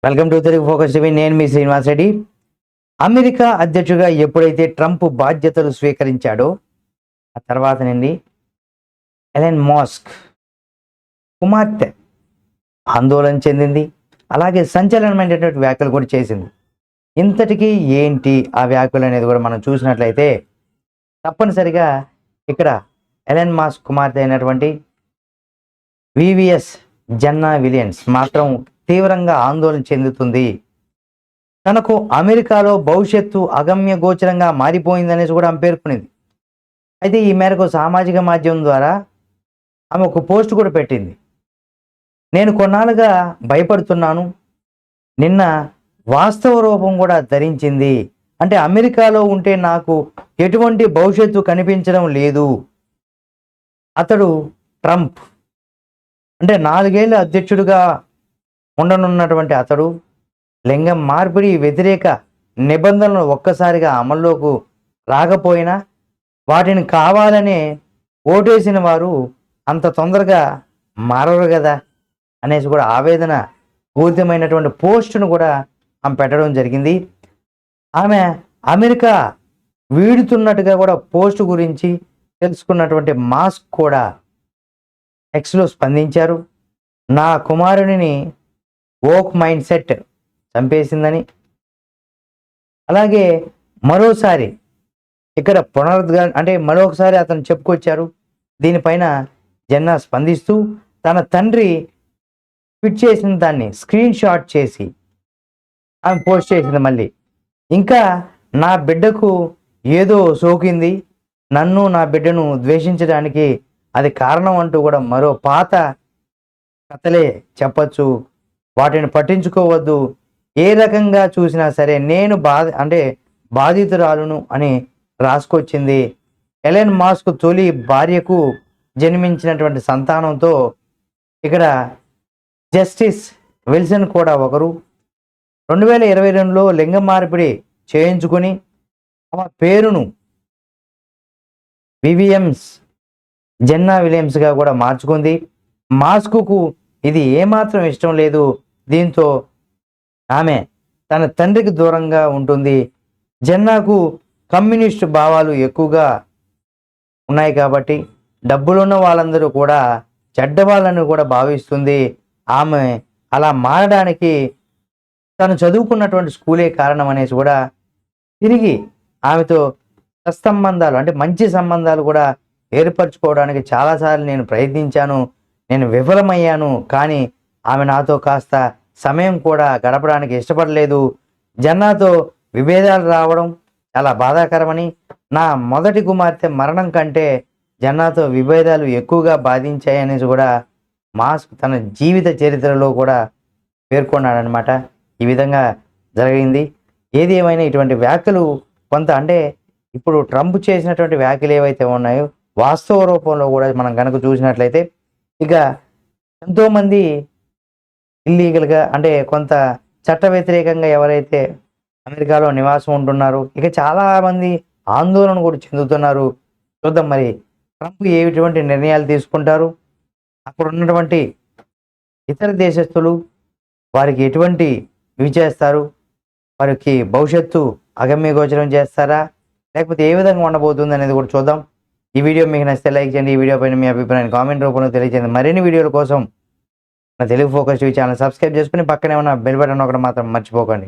Welcome to Telugu focus TV. నేను మీ Srinivas Reddy. America అధ్యక్షుడిగా ఎప్పుడైతే ట్రంప్ బాధ్యతలు స్వీకరించాడో ఆ తర్వాత నుండి ఎలన్ మస్క్ కుమార్తె ఆందోళన చెందింది. అలాగే సంచలనమైనటువంటి వ్యాఖ్యలు కూడా చేసింది. ఇంతటికీ ఏంటి ఆ వ్యాఖ్యలు అనేది కూడా మనం చూసినట్లయితే తప్పనిసరిగా ఇక్కడ ఎలన్ మస్క్ కుమార్తె అయినటువంటి వివిఎస్ జన్నా విలియమ్స్ మాత్రం తీవ్రంగా ఆందోళన చెందుతుంది. తనకు అమెరికాలో భవిష్యత్తు అగమ్య గోచరంగా మారిపోయిందనేసి కూడా ఆమె పేర్కొనింది. అయితే ఈ మేరకు సామాజిక మాధ్యమం ద్వారా ఆమె ఒక పోస్ట్ కూడా పెట్టింది. నేను కొన్నాళ్ళుగా భయపడుతున్నాను, నిన్న వాస్తవ రూపం కూడా ధరించింది. అంటే అమెరికాలో ఉంటే నాకు ఎటువంటి భవిష్యత్తు కనిపించడం లేదు. అతడు ట్రంప్ అంటే 4 ఏళ్ళ అధ్యక్షుడిగా ఉండనున్నటువంటి అతడు లింగ మార్పిడి వ్యతిరేక నిబంధనలు ఒక్కసారిగా అమల్లోకి రాకపోయినా వాటిని కావాలనే ఓటేసిన వారు అంత తొందరగా మారరు కదా అనేసి కూడా ఆవేదన పూరితమైనటువంటి పోస్టును కూడా ఆమె పెట్టడం జరిగింది. ఆమె అమెరికా వీడుతున్నట్టుగా కూడా పోస్టు గురించి తెలుసుకున్నటువంటి మాస్క్ కూడా ఎక్స్లో స్పందించారు. నా కుమారుడిని ఓక్ మైండ్ సెట్ చంపేసిందని, అలాగే మరోసారి ఇక్కడ అంటే మరొకసారి అతను చెప్పుకొచ్చారు. దీనిపైన జన్నా స్పందిస్తూ తన తండ్రి ట్వీట్ చేసిన దాన్ని స్క్రీన్ షాట్ చేసి ఆమె పోస్ట్ చేసింది. మళ్ళీ ఇంకా నా బిడ్డకు ఏదో సోకింది, నన్ను నా బిడ్డను ద్వేషించడానికి అది కారణం అంటూ కూడా మరో పాత కథలే చెప్పచ్చు, వాటిని పట్టించుకోవద్దు, ఏ రకంగా చూసినా సరే నేను బాధితురాలును అని రాసుకొచ్చింది. ఎలన్ మస్క్ తొలి భార్యకు జన్మించినటువంటి సంతానంతో ఇక్కడ జస్టిస్ విల్సన్ కూడా ఒకరు 2022లో లింగ మార్పిడి చేయించుకుని ఆమె పేరును వివిఎమ్స్ జన్నా విలియమ్స్గా కూడా మార్చుకుంది. మాస్క్కు ఇది ఏమాత్రం ఇష్టం లేదు. దీంతో ఆమె తన తండ్రికి దూరంగా ఉంటుంది. జన్నాకు కమ్యూనిస్టు భావాలు ఎక్కువగా ఉన్నాయి కాబట్టి డబ్బులున్న వాళ్ళందరూ కూడా చెడ్డవాళ్ళని కూడా భావిస్తుంది. ఆమె అలా మారడానికి తను చదువుకున్నటువంటి స్కూలే కారణం అనేసి కూడా తిరిగి ఆమెతో సత్సంబంధాలు అంటే మంచి సంబంధాలు కూడా ఏర్పరచుకోవడానికి చాలాసార్లు నేను ప్రయత్నించాను, నేను విఫలమయ్యాను. కానీ ఆమె నాతో కాస్త సమయం కూడా గడపడానికి ఇష్టపడలేదు. జన్నాతో విభేదాలు రావడం చాలా బాధాకరమని, నా మొదటి కుమార్తె మరణం కంటే జన్నాతో విభేదాలు ఎక్కువగా బాధించాయనేసి కూడా మాస్క్ తన జీవిత చరిత్రలో కూడా పేర్కొన్నాడనమాట. ఈ విధంగా జరిగింది. ఏది ఏమైనా ఇటువంటి వ్యాఖ్యలు కొంత అంటే ఇప్పుడు ట్రంప్ చేసినటువంటి వ్యాఖ్యలు ఏవైతే ఉన్నాయో వాస్తవ రూపంలో కూడా మనం కనుక చూసినట్లయితే ఇక ఎంతోమంది ఇల్లీగల్గా అంటే కొంత చట్ట వ్యతిరేకంగా ఎవరైతే అమెరికాలో నివాసం ఉంటున్నారో ఇక చాలామంది ఆందోళన కూడా చెందుతున్నారు. చూద్దాం మరి ట్రంప్ ఎటువంటి నిర్ణయాలు తీసుకుంటారు, అక్కడ ఉన్నటువంటి ఇతర దేశస్తులు వారికి ఎటువంటి ఇవి చేస్తారు, వారికి భవిష్యత్తు అగమ్య గోచరం చేస్తారా, లేకపోతే ఏ విధంగా ఉండబోతుంది అనేది కూడా చూద్దాం. ఈ వీడియో మీకు నచ్చితే లైక్ చేయండి. ఈ వీడియో పైన మీ అభిప్రాయాన్ని కామెంట్ రూపంలో తెలియజేయండి. మరిన్ని వీడియోల కోసం నా Telugu focus TV channel subscribe చేసుకుని పక్కనే ఉన్న బెల్ బటన్ ఒకటి మాత్రం మర్చిపోకండి.